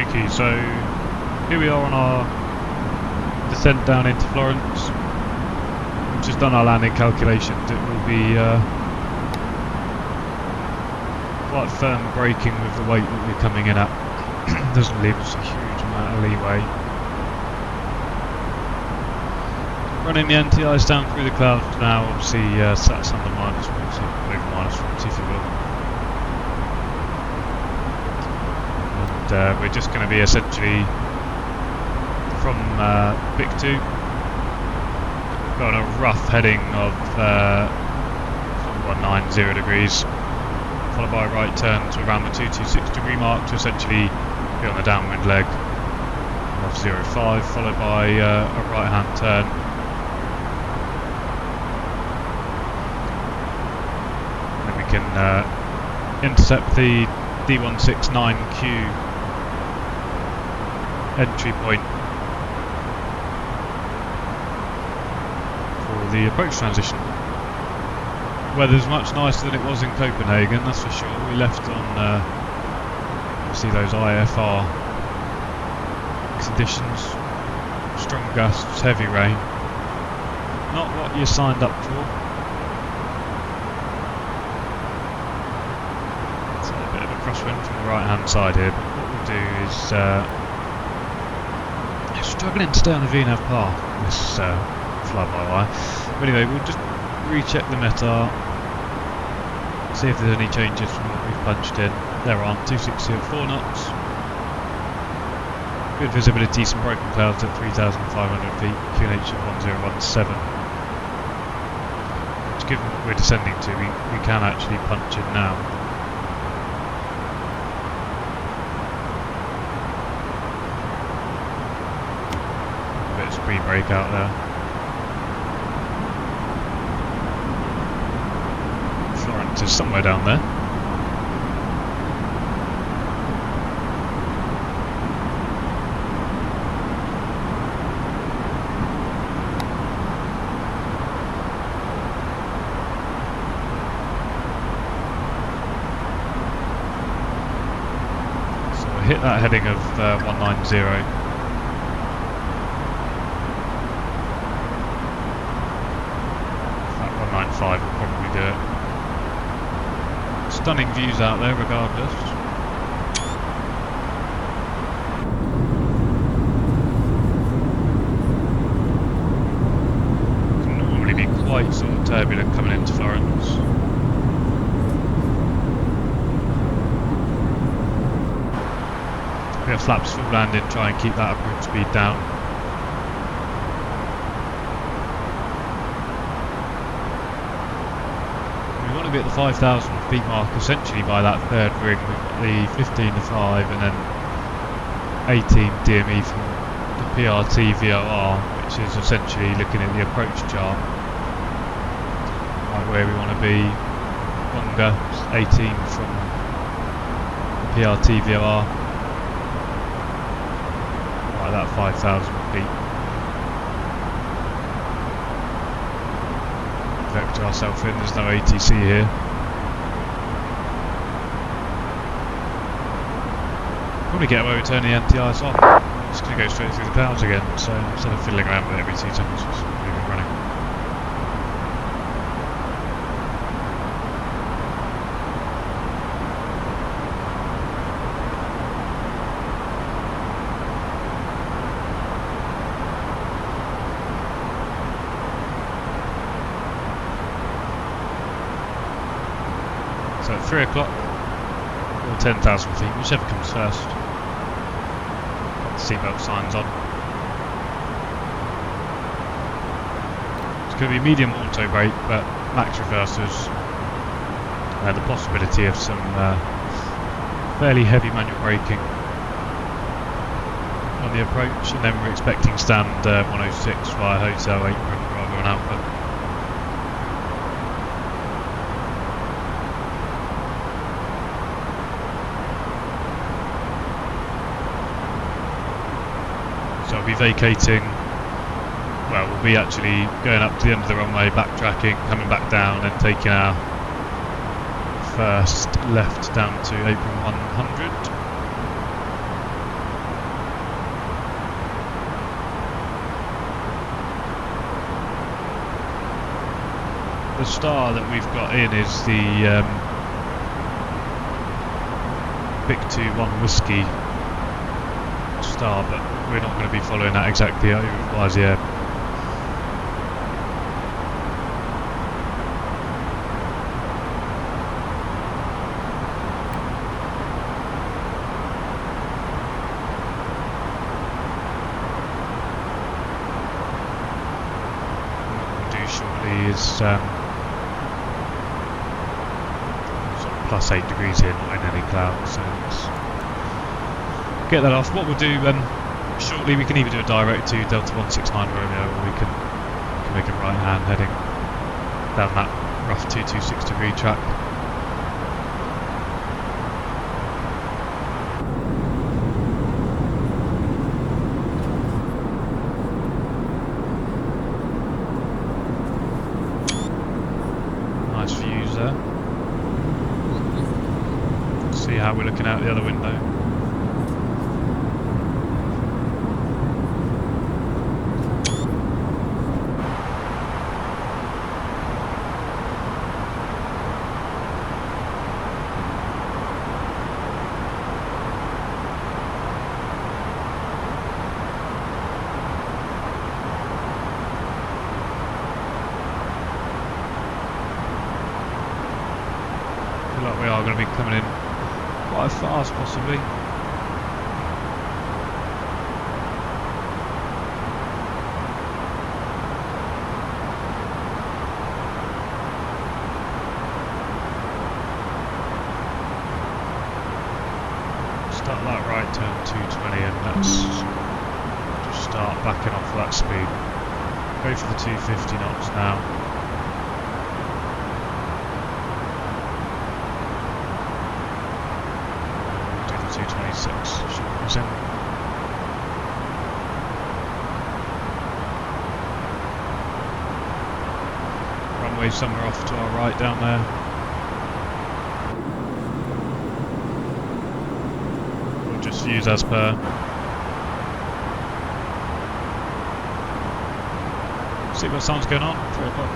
Okay, so here we are on our descent down into Florence. We've just done our landing calculations. It will be quite firm braking with the weight that we're coming in at. Doesn't leave us a huge amount of leeway. Running the NTIs down through the clouds now, obviously SAS under minus 40, maybe minus 40 if you will. And we're just going to be essentially from Vic 2, got a rough heading of 190 degrees, followed by a right turn to around the 226 degree mark to essentially be on the downwind leg of 05, followed by a right hand turn. Then we can intercept the D169Q entry point for the approach transition. Weather's much nicer than it was in Copenhagen, that's for sure. We left on obviously those IFR conditions, strong gusts, heavy rain. Not what you signed up for. So a bit of a crosswind from the right hand side here, but what we'll do is struggling to stay on the VNAV path this fly-by-wire. But anyway, we'll just recheck the METAR, see if there's any changes from what we've punched in. There aren't. 260 at 4 knots. Good visibility, some broken clouds at 3,500 feet, QNH at 1017. Which, given what we're descending to, we can actually punch in now. Screen break out there. Florence is somewhere down there. So we'll hit that heading of 190. 195 will probably do it. Stunning views out there regardless. Can normally be quite sort of turbulent coming into Florence. We have flaps full landing, try and keep that approach speed down. Be at the 5,000 feet mark essentially by that third ring. We've got the 15 to 5 and then 18 DME from the PRT VOR, which is essentially looking at the approach chart, right where we want to be. Longer, 18 from the PRT VOR, right that 5,000 feet. Vector ourselves in, there's no ATC here. Probably get away with turning the NTIs off. It's going to go straight through the clouds again, so instead of fiddling around with it every 2 seconds, just leave it running. So at 3 o'clock or 10,000 feet, whichever comes first. Got the seatbelt signs on. It's going to be medium auto brake, but max reversers. The possibility of some fairly heavy manual braking on the approach, and then we're expecting stand 106 via Hotel 8 Bravo and Alpha. So I'll be vacating, well, we'll be actually going up to the end of the runway, backtracking, coming back down and taking our first left down to apron 100. the star that we've got in is the Big 2-1 Whiskey star, but we're not going to be following that exactly, otherwise, yeah. Is sort of plus 8 degrees here, not in any clouds, so let's get that off. What we'll do shortly, we can either do a direct to Delta 169 Romeo, or we can make a right hand heading down that rough 226 degree track. See how we're looking out the other window. Feel like we are going to be coming in quite fast, possibly. Start that right turn 220, and let's just start backing off that speed. Go for the 250 knots now. Do the 226. Should put us in. Runway somewhere off to our right down there. We'll just use as per. See what sound's going on. 3 o'clock.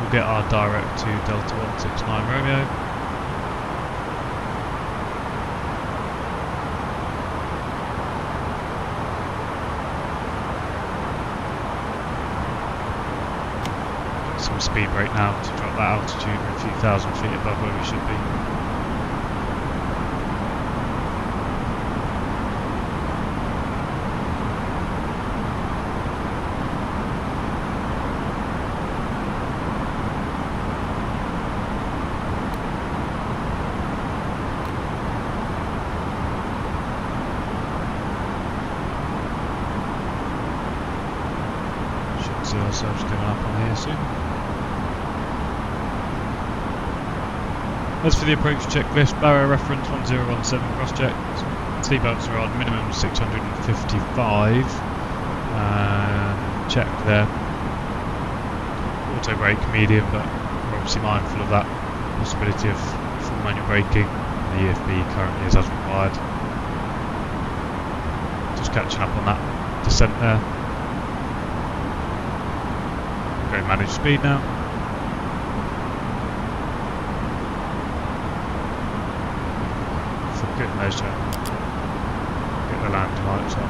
We'll get our direct to Delta 169 Romeo. Some speed brake now to drop that altitude a few thousand feet above where we should be. Should see ourselves coming up on here soon. As for the approach checklist, barrier reference 1017 cross-check, seatbelts are on minimum 655, check there, auto brake medium, but we're obviously mindful of that possibility of full manual braking. The EFB currently is as required. Just catching up on that descent there. Go manage speed now. Good measure. Get the landing lights on.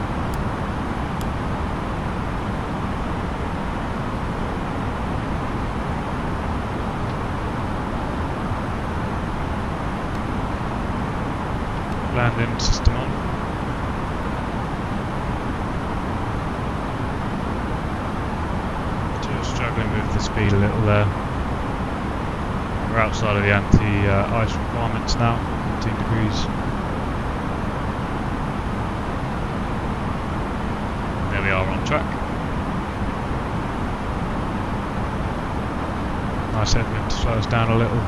Landing system on. Just struggling with the speed a little there. We're outside of the anti-ice requirements now, 15 degrees. There we are on track. Nice headwind to slow us down a little.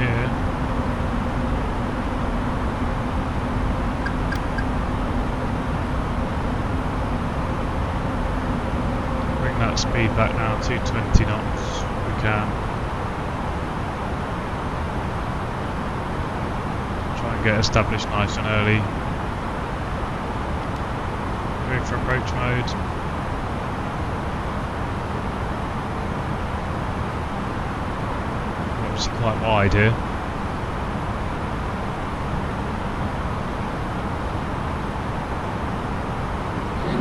here. Bring that speed back now to 20 knots if we can. Try and get established nice and early. Going for approach mode. Obviously quite wide here.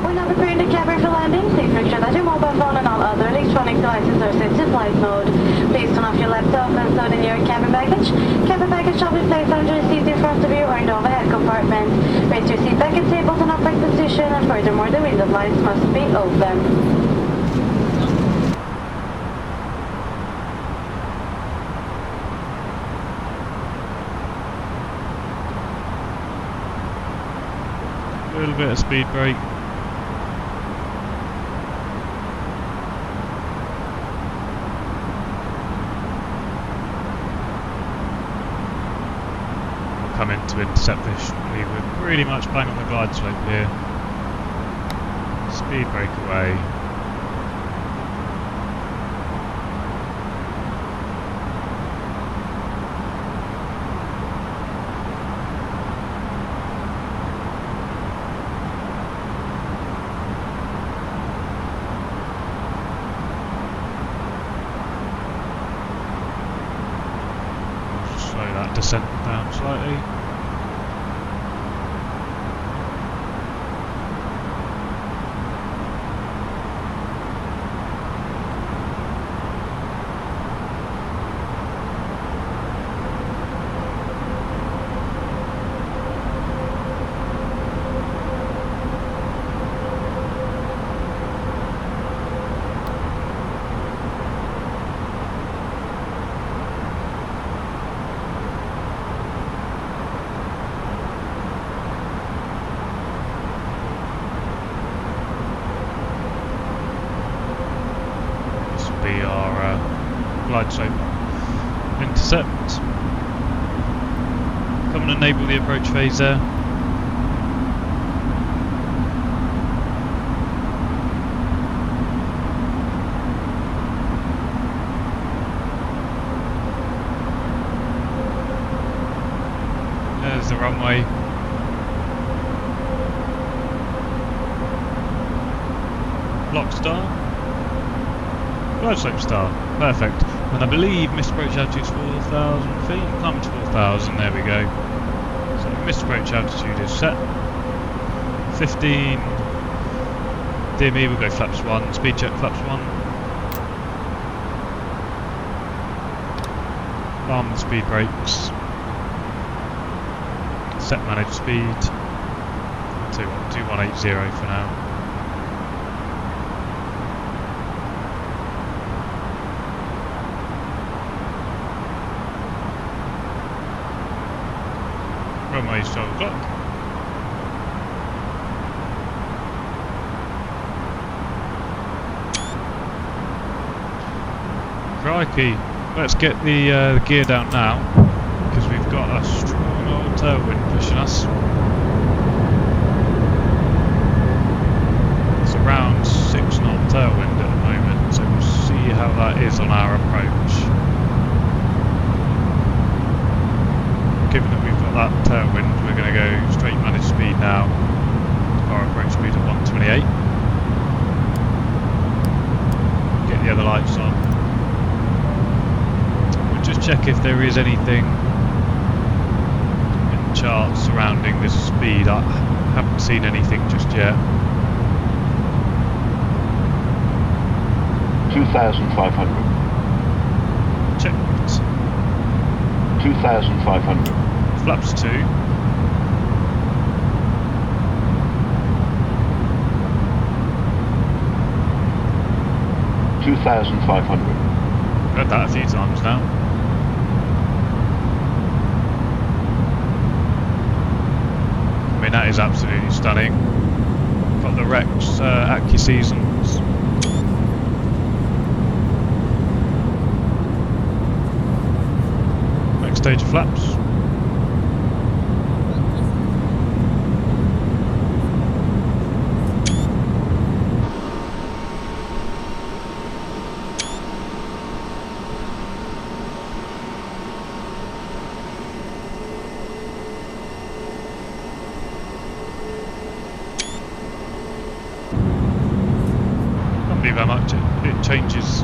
We're now preparing the cabin for landing. Please make sure that your mobile phone and all other electronic devices are set to flight mode. Please turn off your laptop and load in your cabin baggage. Cabin baggage shall be placed under the seat in front of you or in the overhead compartment. Raise your seat back and tables in upright position, and furthermore the window blinds must be open. A little bit of speed brake. We'll come in to intercept this shortly. We're pretty much bang on the glide slope here. Speed brake away. Descent down slightly. Glide slope intercept. Come and enable the approach phase there. There's the runway. Lock star. Glide slope star. Perfect. And I believe missed approach altitude is 4,000 feet. Climb to 4,000. There we go. So missed approach altitude is set. 15. Dear me, we'll go flaps 1. Speed check flaps 1. Arm the speed brakes. Set manage speed. 2180 for now. Runway 12 o'clock. Crikey, let's get the gear down now, because we've got a strong old tailwind pushing us. It's around 6 knot tailwind at the moment, so we'll see how that is on our approach. Given that we've got that tailwind, we're going to go straight managed speed now. Our approach speed at 128. Get the other lights on. We'll just check if there is anything in the charts surrounding this speed. I haven't seen anything just yet. 2,500. Checked. 2,500. Flaps 2. Heard that a few times now. I mean, that is absolutely stunning. Got the Rex AccuSeasons. stage of flaps. Can't believe how much it changes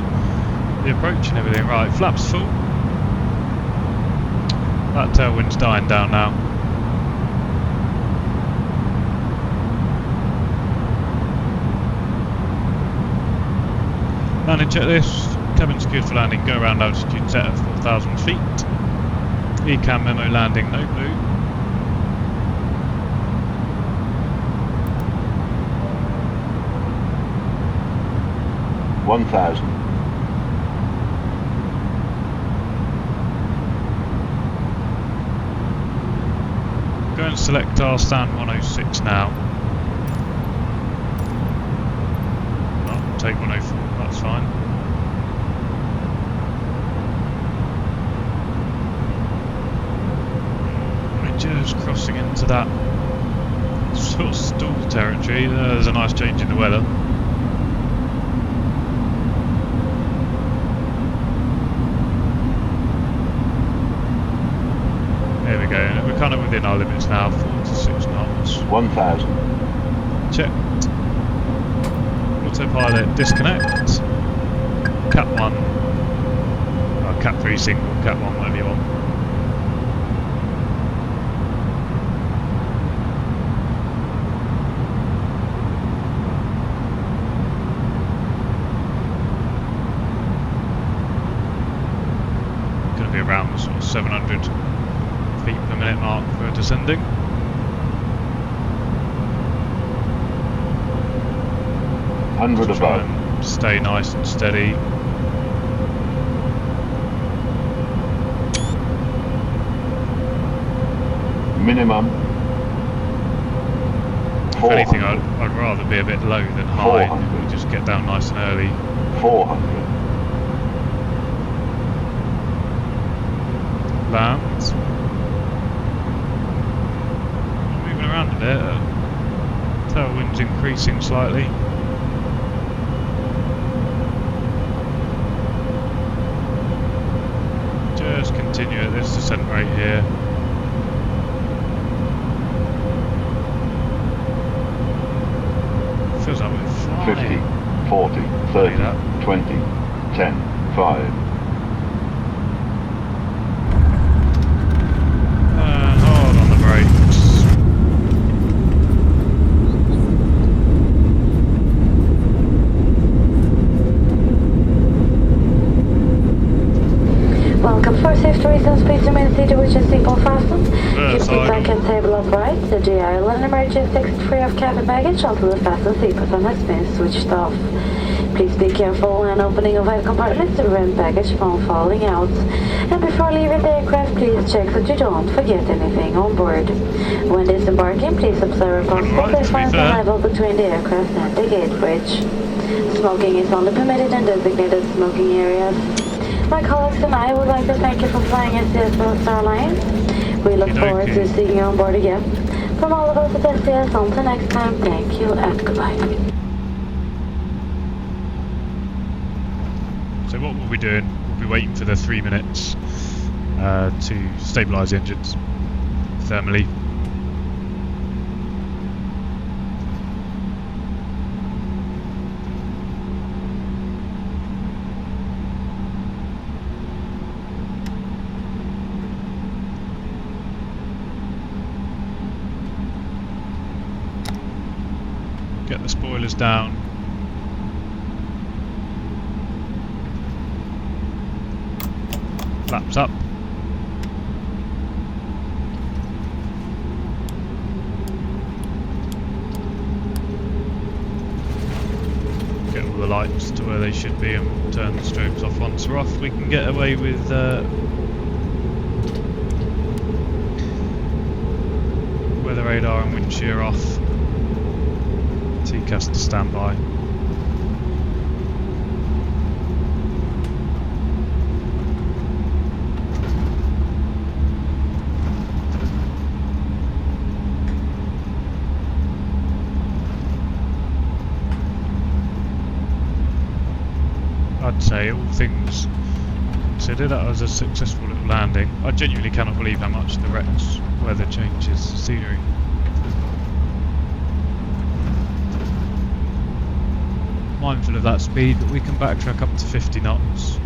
the approach and everything. Right, flaps full. That tailwind's dying down now. Landing checklist. Cabin secured for landing. Go around altitude set at 4,000 feet. ECAM memo landing. No blue. $1,000. Go and select our stand 106 now. Oh, take 104, that's fine. We're just crossing into that sort of stall territory. There's a nice change in the weather. There we go, we're kind of within our limits now, 46 knots. 1,000. Checked. Autopilot disconnect. Cat 1. Oh, Cat 3 single, Cat 1, whatever you want. Going to be around the sort of 700 feet per minute mark for descending. $100 above. And stay nice and steady. Minimum. If anything, I'd rather be a bit low than high. We'll just get down nice and early. 400. Lands. Moving around a bit. Tailwind's increasing slightly. Just continue at this descent rate here. Feels like we're flying. 50, 40, 30, 20, 10, 5. And hard on the brakes. Welcome. For safety reasons, please remain seated with your seatbelt fastened. Keep seat back and table upright. The GI and emergency exit free of cabin baggage until the fasten seatbelt has been switched off. Please be careful when opening overhead compartments to prevent baggage from falling out. And before leaving the aircraft, please check that you don't forget anything on board. When disembarking, please observe a possible difference in level between the aircraft and the gate bridge. Smoking is only permitted in designated smoking areas. My colleagues and I would like to thank you for flying SAS Airlines. We look forward to seeing you on board again. From all of us at SAS, until next time, thank you and goodbye. So what we'll be doing, we'll be waiting for the 3 minutes to stabilise the engines thermally. Get the spoilers down. Flaps up. Get all the lights to where they should be and we'll turn the strobes off once we're off. We can get away with weather radar and wind shear off. TCAS to standby. I'd say all things considered, that was a successful little landing. I genuinely cannot believe how much the Rex weather changes scenery. Mindful of that speed, but we can backtrack up to 50 knots.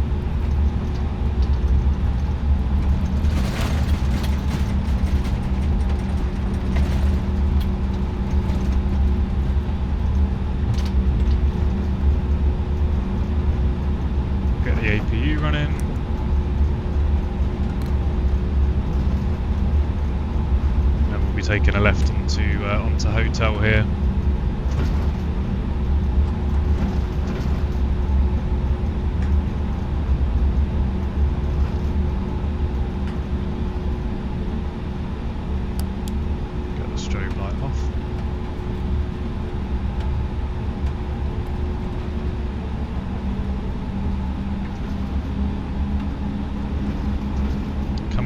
Get the APU running. Then we'll be taking a left onto hotel here.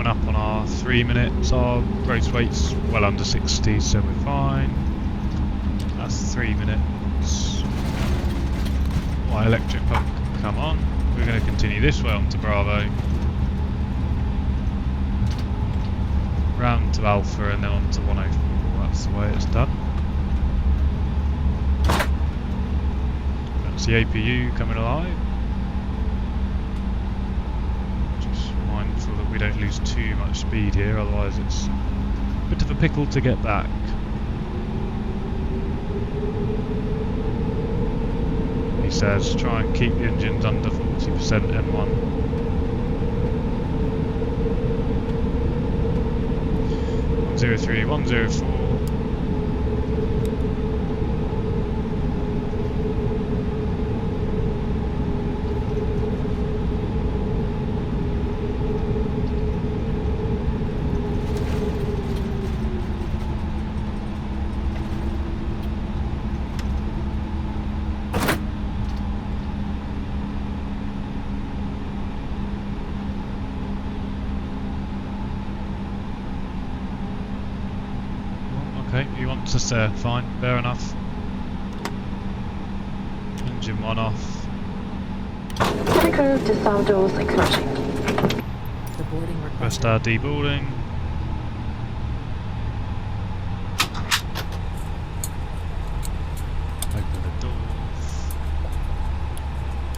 Up on our 3 minutes, our gross weight's well under 60, so we're fine. That's 3 minutes. My electric pump can come on. We're going to continue this way onto Bravo, round to Alpha, and then on to 104. That's the way it's done. That's the APU coming alive. That we don't lose too much speed here, otherwise it's a bit of a pickle to get back. He says try and keep the engines under 40% N1. 103, 104. Okay, he wants us there, fine, fair enough. Engine 1 off. Cabin crew to sound doors exmerging. The boarding Request our deboarding. Open the doors.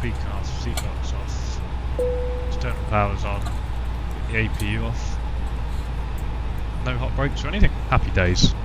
Beacon off, seatbelts off. External powers on. Get the APU off. No hot brakes or anything. Happy days.